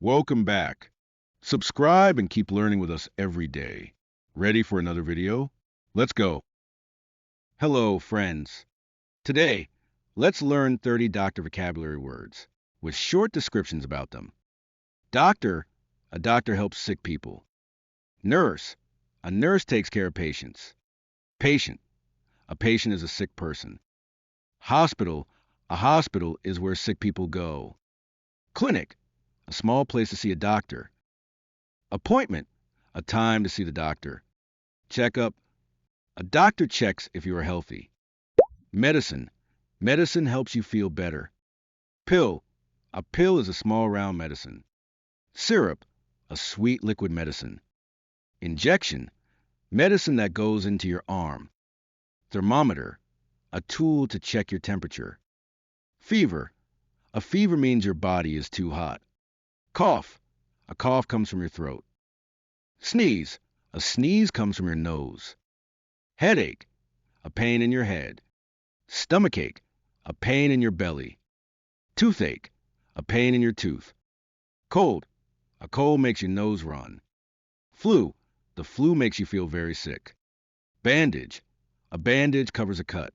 Welcome back. Subscribe and keep learning with us every day. Ready for another video? Let's go. Hello, friends. Today, let's learn 30 doctor vocabulary words with short descriptions about them. Doctor, a doctor helps sick people. Nurse, a nurse takes care of patients. Patient, a patient is a sick person. Hospital, a hospital is where sick people go. Clinic, a small place to see a doctor. Appointment, a time to see the doctor. Checkup, a doctor checks if you are healthy. Medicine, medicine helps you feel better. Pill, a pill is a small round medicine. Syrup, a sweet liquid medicine. Injection, medicine that goes into your arm. Thermometer, a tool to check your temperature. Fever, a fever means your body is too hot. Cough, a cough comes from your throat. Sneeze, a sneeze comes from your nose. Headache, a pain in your head. Stomachache, a pain in your belly. Toothache, a pain in your tooth. Cold, a cold makes your nose run. Flu, the flu makes you feel very sick. Bandage, a bandage covers a cut.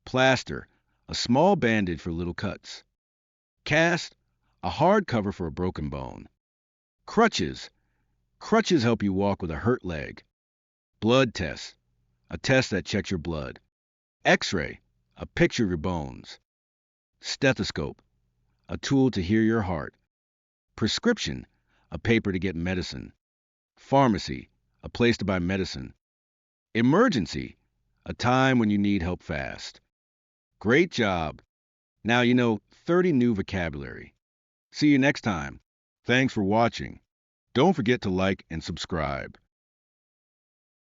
Plaster, a small bandage for little cuts. Cast, a hard cover for a broken bone. Crutches, crutches help you walk with a hurt leg. Blood test, a test that checks your blood. X-ray, a picture of your bones. Stethoscope, a tool to hear your heart. Prescription, a paper to get medicine. Pharmacy, a place to buy medicine. Emergency, a time when you need help fast. Great job! Now you know 30 new vocabulary. See you next time. Thanks for watching. Don't forget to like and subscribe.